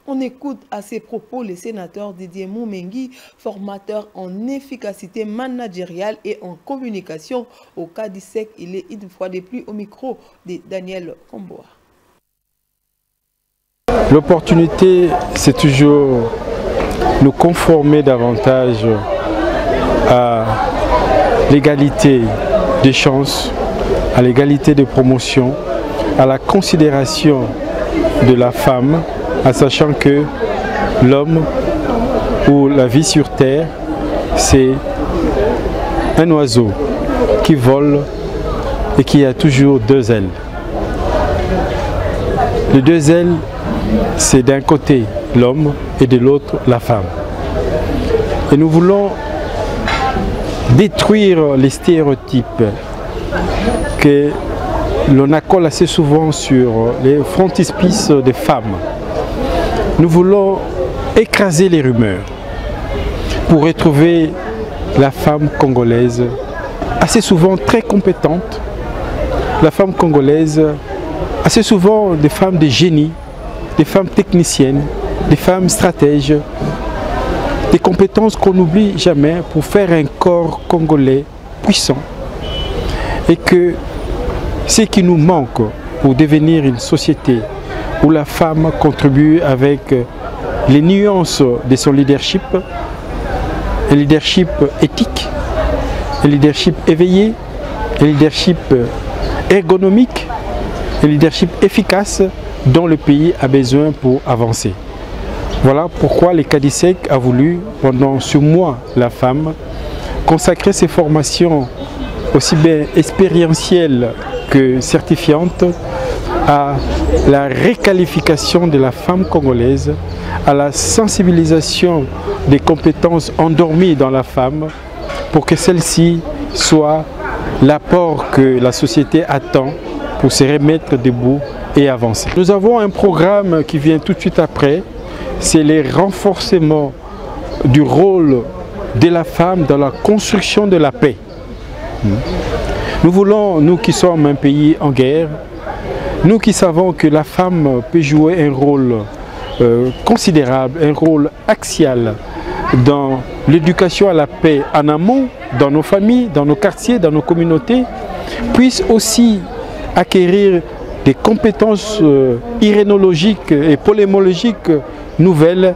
On écoute à ces propos le sénateur Didier Moumengi, formateur en efficacité managériale et en communication au CADISEC. Il est une fois de plus au micro de Daniel Komboa. L'opportunité, c'est toujours nous conformer davantage à l'égalité des chances, à l'égalité de promotion, à la considération de la femme, en sachant que l'homme ou la vie sur terre, c'est un oiseau qui vole et qui a toujours deux ailes. Les deux ailes, c'est d'un côté l'homme et de l'autre la femme. Et nous voulons détruire les stéréotypes que l'on accole assez souvent sur les frontispices des femmes. Nous voulons écraser les rumeurs pour retrouver la femme congolaise assez souvent très compétente, la femme congolaise assez souvent des femmes de génie, des femmes techniciennes, des femmes stratèges, des compétences qu'on n'oublie jamais pour faire un corps congolais puissant. Et que ce qui nous manque pour devenir une société où la femme contribue avec les nuances de son leadership, un leadership éthique, un leadership éveillé, un leadership ergonomique, un leadership efficace dont le pays a besoin pour avancer. Voilà pourquoi le CADISEC a voulu, pendant ce mois la femme, consacrer ses formations aussi bien expérientielles que certifiantes à la requalification de la femme congolaise, à la sensibilisation des compétences endormies dans la femme pour que celle-ci soit l'apport que la société attend pour se remettre debout et avancer. Nous avons un programme qui vient tout de suite après, c'est le renforcement du rôle de la femme dans la construction de la paix. Nous voulons, nous qui sommes un pays en guerre, nous qui savons que la femme peut jouer un rôle considérable, un rôle axial dans l'éducation à la paix en amont, dans nos familles, dans nos quartiers, dans nos communautés, puisse aussi acquérir des compétences irénologiques et polémologiques nouvelles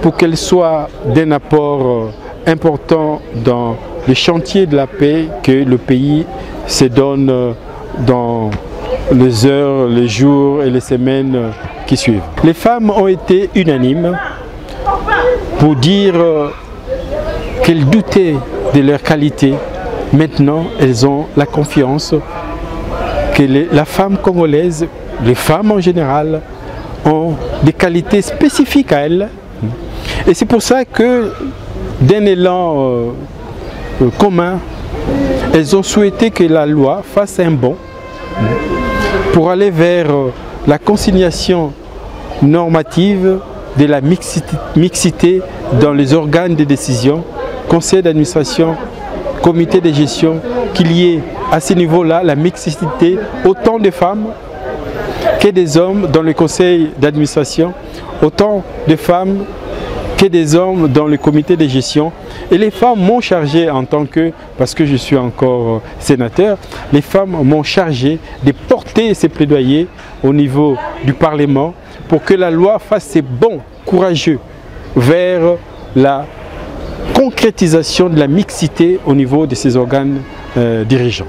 pour qu'elles soient d'un apport important dans le chantier de la paix que le pays se donne dans les heures, les jours et les semaines qui suivent. Les femmes ont été unanimes pour dire qu'elles doutaient de leur qualité. Maintenant, elles ont la confiance que la femme congolaise, les femmes en général, ont des qualités spécifiques à elles. Et c'est pour ça que, d'un élan commun, elles ont souhaité que la loi fasse un bond pour aller vers la consignation normative de la mixité dans les organes de décision, conseil d'administration, comité de gestion, qu'il y ait à ce niveau-là la mixité autant de femmes que des hommes dans le conseil d'administration, autant de femmes que des hommes dans le comité de gestion. Et les femmes m'ont chargé en tant que, parce que je suis encore sénateur, les femmes m'ont chargé de porter ces plaidoyers au niveau du Parlement pour que la loi fasse ses bons courageux vers la concrétisation de la mixité au niveau de ces organes dirigeants.